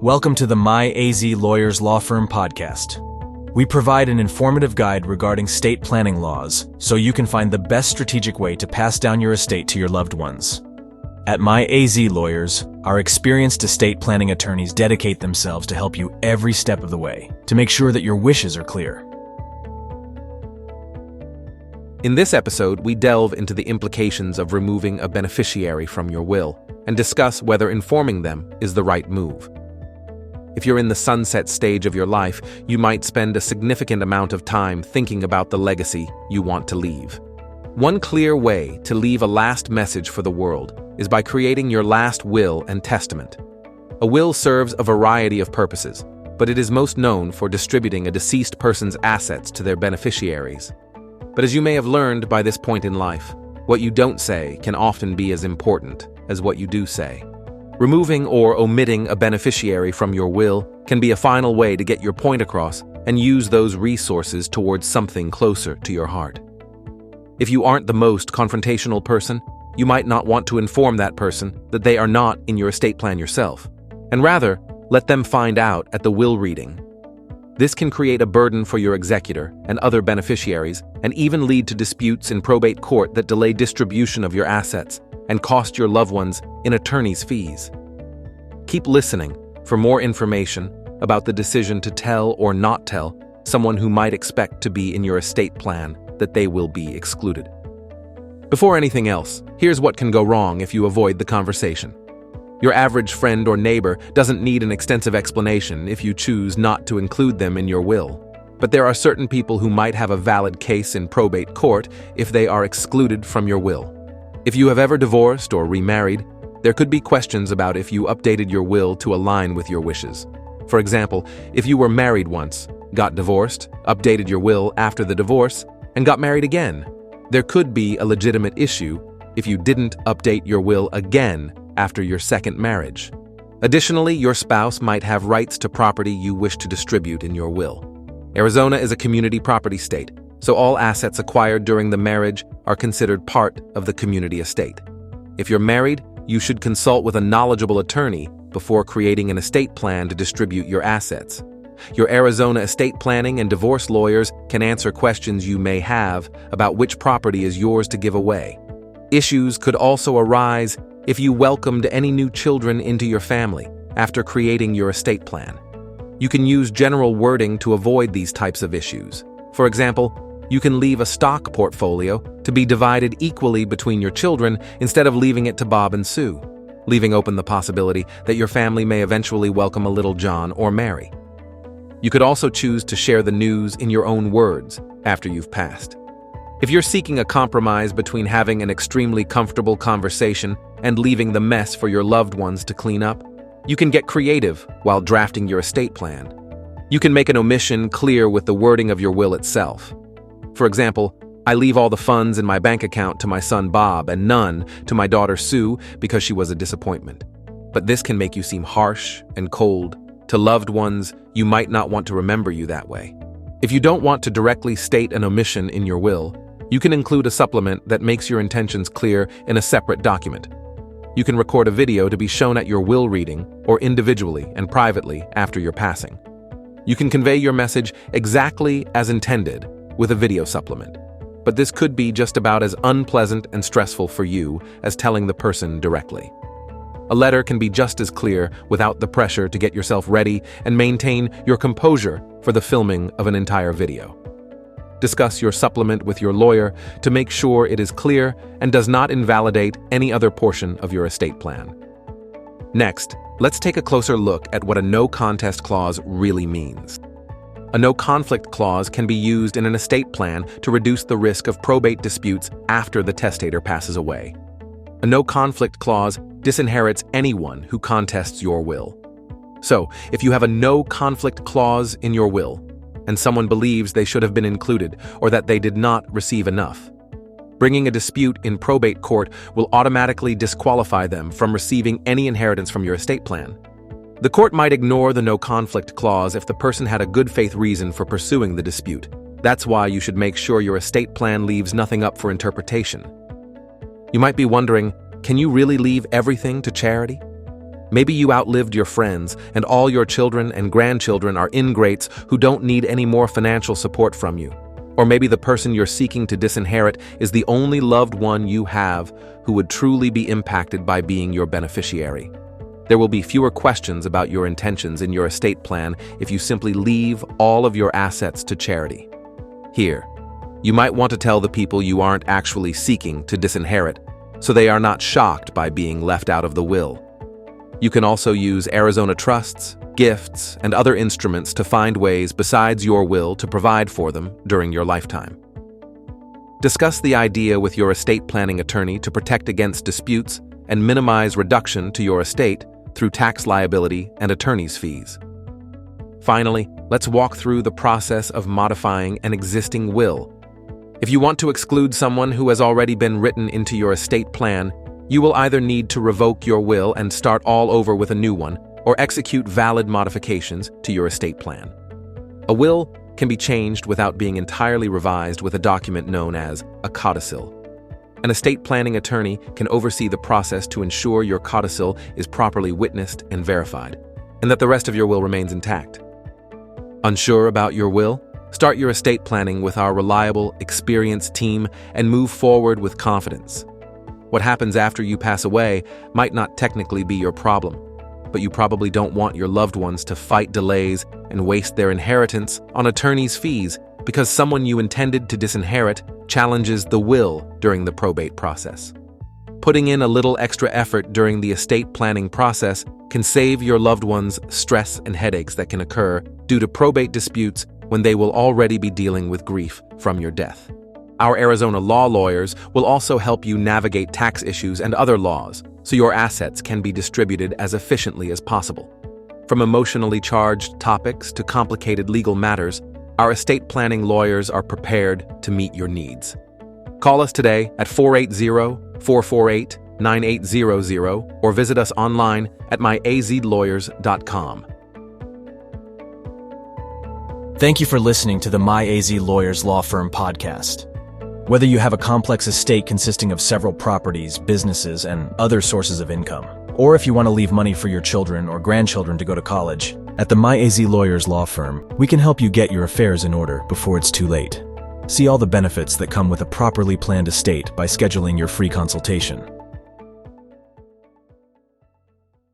Welcome to the My AZ Lawyers Law Firm podcast. We provide an informative guide regarding estate planning laws so you can find the best strategic way to pass down your estate to your loved ones. At My AZ Lawyers, our experienced estate planning attorneys dedicate themselves to help you every step of the way to make sure that your wishes are clear. In this episode, we delve into the implications of removing a beneficiary from your will and discuss whether informing them is the right move. If you're in the sunset stage of your life, you might spend a significant amount of time thinking about the legacy you want to leave. One clear way to leave a last message for the world is by creating your last will and testament. A will serves a variety of purposes, but it is most known for distributing a deceased person's assets to their beneficiaries. But as you may have learned by this point in life, what you don't say can often be as important as what you do say. Removing or omitting a beneficiary from your will can be a final way to get your point across and use those resources towards something closer to your heart. If you aren't the most confrontational person, you might not want to inform that person that they are not in your estate plan yourself, and rather let them find out at the will reading. This can create a burden for your executor and other beneficiaries and even lead to disputes in probate court that delay distribution of your assets and cost your loved ones in attorney's fees. Keep listening for more information about the decision to tell or not tell someone who might expect to be in your estate plan that they will be excluded. Before anything else, here's what can go wrong if you avoid the conversation. Your average friend or neighbor doesn't need an extensive explanation if you choose not to include them in your will. But there are certain people who might have a valid case in probate court if they are excluded from your will. If you have ever divorced or remarried, there could be questions about if you updated your will to align with your wishes. For example, if you were married once, got divorced, updated your will after the divorce, and got married again, there could be a legitimate issue if you didn't update your will again after your second marriage. Additionally, your spouse might have rights to property you wish to distribute in your will. Arizona is a community property state, so all assets acquired during the marriage are considered part of the community estate. If you're married, you should consult with a knowledgeable attorney before creating an estate plan to distribute your assets. Your Arizona estate planning and divorce lawyers can answer questions you may have about which property is yours to give away. Issues could also arise if you welcomed any new children into your family after creating your estate plan. You can use general wording to avoid these types of issues. For example, you can leave a stock portfolio to be divided equally between your children instead of leaving it to Bob and Sue, leaving open the possibility that your family may eventually welcome a little John or Mary. You could also choose to share the news in your own words after you've passed. If you're seeking a compromise between having an extremely comfortable conversation and leaving the mess for your loved ones to clean up, you can get creative while drafting your estate plan. You can make an omission clear with the wording of your will itself. For example, I leave all the funds in my bank account to my son Bob and none to my daughter Sue because she was a disappointment. But this can make you seem harsh and cold to loved ones you might not want to remember you that way. If you don't want to directly state an omission in your will, you can include a supplement that makes your intentions clear in a separate document. You can record a video to be shown at your will reading or individually and privately after your passing. You can convey your message exactly as intended with a video supplement, but this could be just about as unpleasant and stressful for you as telling the person directly. A letter can be just as clear without the pressure to get yourself ready and maintain your composure for the filming of an entire video. Discuss your supplement with your lawyer to make sure it is clear and does not invalidate any other portion of your estate plan. Next, let's take a closer look at what a no-contest clause really means. A no-conflict clause can be used in an estate plan to reduce the risk of probate disputes after the testator passes away. A no-conflict clause disinherits anyone who contests your will. So, if you have a no-conflict clause in your will, and someone believes they should have been included or that they did not receive enough, bringing a dispute in probate court will automatically disqualify them from receiving any inheritance from your estate plan. The court might ignore the no-conflict clause if the person had a good faith reason for pursuing the dispute. That's why you should make sure your estate plan leaves nothing up for interpretation. You might be wondering, can you really leave everything to charity? Maybe you outlived your friends, and all your children and grandchildren are ingrates who don't need any more financial support from you. Or maybe the person you're seeking to disinherit is the only loved one you have who would truly be impacted by being your beneficiary. There will be fewer questions about your intentions in your estate plan if you simply leave all of your assets to charity. Here, you might want to tell the people you aren't actually seeking to disinherit, so they are not shocked by being left out of the will. You can also use Arizona trusts, gifts, and other instruments to find ways besides your will to provide for them during your lifetime. Discuss the idea with your estate planning attorney to protect against disputes and minimize reduction to your estate through tax liability and attorney's fees. Finally, let's walk through the process of modifying an existing will. If you want to exclude someone who has already been written into your estate plan, you will either need to revoke your will and start all over with a new one, or execute valid modifications to your estate plan. A will can be changed without being entirely revised with a document known as a codicil. An estate planning attorney can oversee the process to ensure your codicil is properly witnessed and verified, and that the rest of your will remains intact. Unsure about your will? Start your estate planning with our reliable, experienced team and move forward with confidence. What happens after you pass away might not technically be your problem, but you probably don't want your loved ones to fight delays and waste their inheritance on attorney's fees because someone you intended to disinherit challenges the will during the probate process. Putting in a little extra effort during the estate planning process can save your loved ones stress and headaches that can occur due to probate disputes when they will already be dealing with grief from your death. Our Arizona law lawyers will also help you navigate tax issues and other laws, so your assets can be distributed as efficiently as possible. From emotionally charged topics to complicated legal matters, our estate planning lawyers are prepared to meet your needs. Call us today at 480-448-9800 or visit us online at myazlawyers.com. Thank you for listening to the My AZ Lawyers Law Firm podcast. Whether you have a complex estate consisting of several properties, businesses, and other sources of income, or if you want to leave money for your children or grandchildren to go to college, at the My AZ Lawyers Law Firm, we can help you get your affairs in order before it's too late. See all the benefits that come with a properly planned estate by scheduling your free consultation.